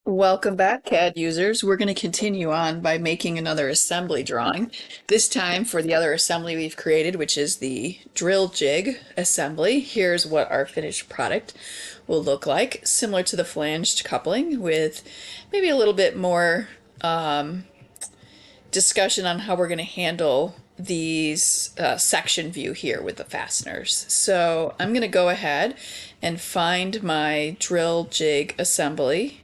Welcome back, CAD users. We're going to continue on by making another assembly drawing. This time for the other assembly we've created, which is the drill jig assembly. Here's what our finished product will look like, similar to the flanged coupling with maybe a little bit more discussion on how we're going to handle these section view here with the fasteners. So I'm going to go ahead and find my drill jig assembly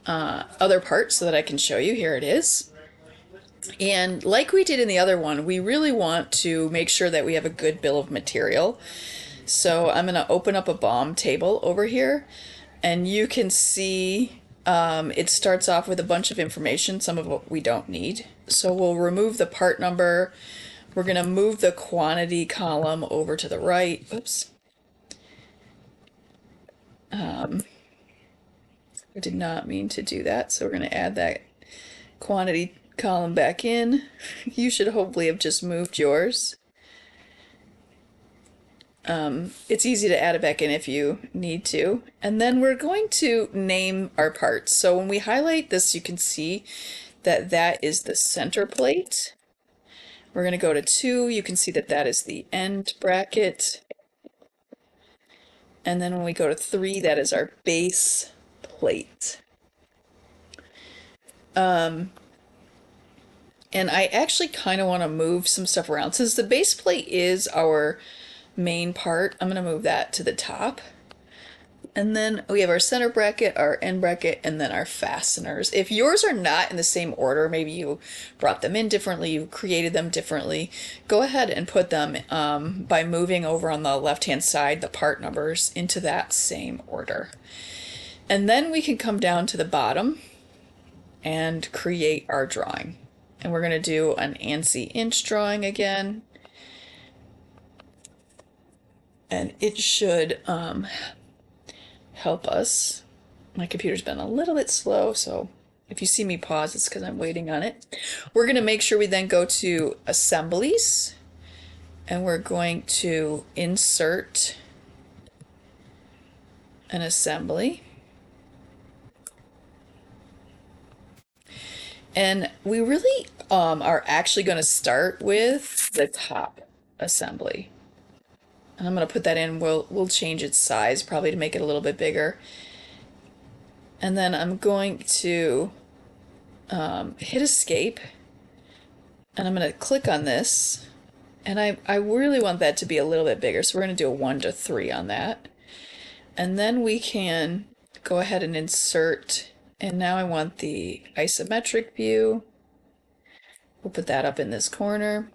other part so that I can show you. Here it is. And like we did in the other one, we really want to make sure that we have a good bill of material. So I'm going to open up a BOM table over here, and you can see it starts off with a bunch of information, some of what we don't need. So we'll remove the part number. We're going to move the quantity column over to the right. Oops. I did not mean to do that, so we're going to add that quantity column back in. You should hopefully have just moved yours. It's easy to add it back in if you need to. And then we're going to name our parts. So when we highlight this, you can see that that is the center plate. We're going to go to 2. You can see that that is the end bracket. And then when we go to 3, that is our base plate. And I actually kind of want to move some stuff around. Since the base plate is our main part, I'm going to move that to the top. And then we have our center bracket, our end bracket, and then our fasteners. If yours are not in the same order, maybe you brought them in differently, you created them differently, go ahead and put them by moving over on the left-hand side the part numbers into that same order. And then we can come down to the bottom and create our drawing. And we're going to do an ANSI inch drawing again. And it should help us. My computer's been a little bit slow, so if you see me pause, it's because I'm waiting on it. We're going to make sure we then go to assemblies, and we're going to insert an assembly. And we really are actually going to start with the top assembly. And I'm going to put that in. We'll change its size probably to make it a little bit bigger. And then I'm going to hit escape. And I'm going to click on this. And I really want that to be a little bit bigger. So we're going to do a 1 to 3 on that. And then we can go ahead and insert. And now I want the isometric view. We'll put that up in this corner.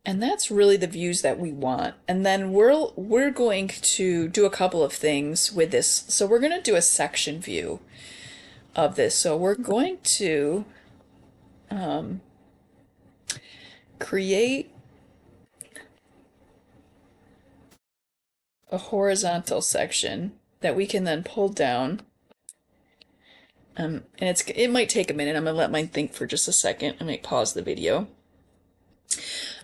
And that's really the views that we want. And then we're going to do a couple of things with this. So we're going to do a section view of this. So we're going to create a horizontal section that we can then pull down. And it might take a minute. I'm going to let mine think for just a second. I might pause the video.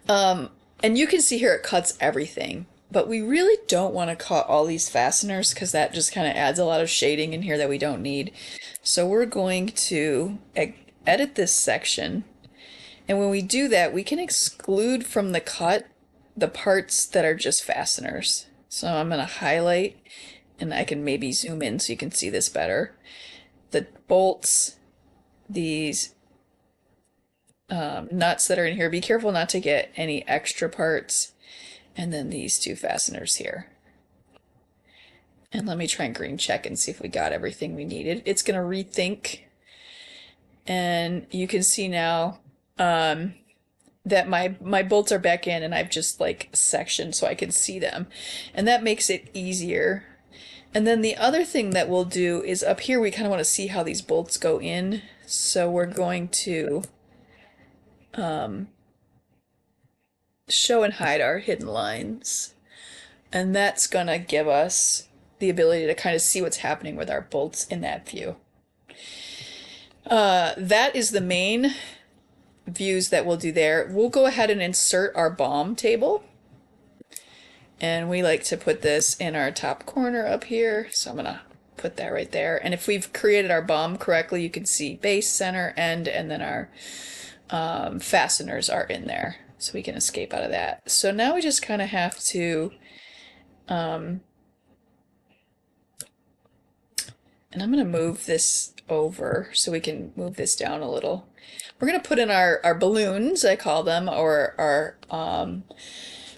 And you can see here it cuts everything, but we really don't want to cut all these fasteners because that just kind of adds a lot of shading in here that we don't need. So we're going to edit this section. And when we do that, we can exclude from the cut the parts that are just fasteners. So I'm going to highlight, and I can maybe zoom in so you can see this better. The bolts, these nuts that are in here, be careful not to get any extra parts, and then these 2 fasteners here. And let me try and green check and see if we got everything we needed. It's going to rethink, and you can see now that my bolts are back in, and I've just like sectioned so I can see them, and that makes it easier. And then the other thing that we'll do is up here we kind of want to see how these bolts go in, so we're going to show and hide our hidden lines, and that's gonna give us the ability to kind of see what's happening with our bolts in that view. That is the main views that we'll do there. We'll go ahead and insert our BOM table. And we like to put this in our top corner up here. So I'm gonna put that right there. And if we've created our BOM correctly, you can see base, center, end, and then our fasteners are in there. So we can escape out of that. So now we just kind of have to, and I'm going to move this over so we can move this down a little. We're going to put in our balloons, I call them, or our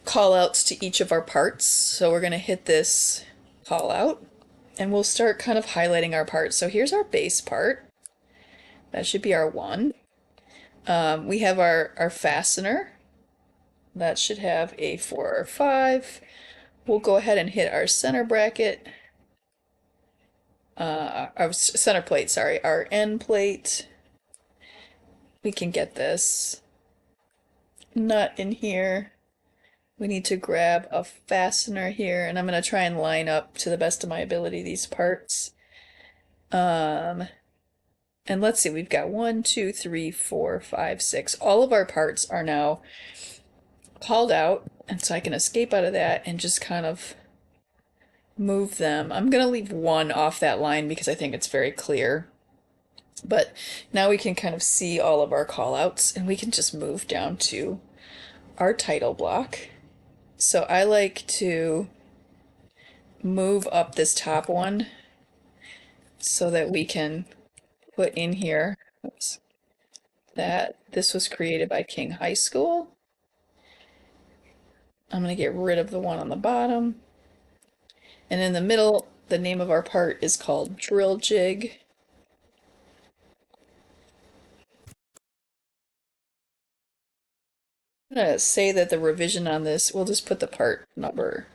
call outs to each of our parts. So we're going to hit this call out and we'll start kind of highlighting our parts. So here's our base part. That should be our 1. We have our fastener. That should have a 4 or 5. We'll go ahead and hit our center bracket. Our center plate, sorry, our end plate. We can get this nut in here. We need to grab a fastener here, and I'm going to try and line up to the best of my ability these parts. And let's see, we've got 1, 2, 3, 4, 5, 6. All of our parts are now called out, and so I can escape out of that and just kind of move them. I'm going to leave 1 off that line because I think it's very clear. But now we can kind of see all of our callouts, and we can just move down to our title block. So I like to move up this top one so that we can put in here that this was created by King High School. I'm going to get rid of the one on the bottom. And in the middle, the name of our part is called Drill Jig. I'm going to say that the revision on this, we'll just put the part number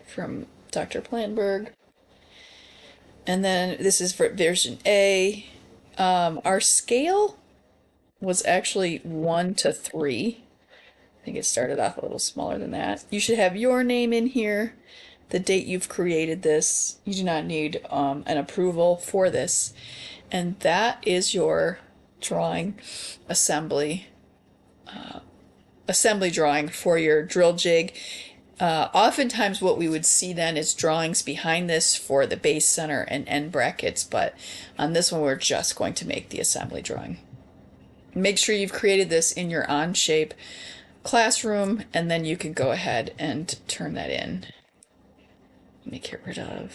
from Dr. Planberg. And then this is for version A. Our scale was actually 1 to 3. I think it started off a little smaller than that. You should have your name in here, the date you've created this. You do not need an approval for this. And that is your drawing assembly drawing for your drill jig. Oftentimes what we would see then is drawings behind this for the base, center, and end brackets, but on this one we're just going to make the assembly drawing. Make sure you've created this in your Onshape classroom, and then you can go ahead and turn that in. Let me get rid of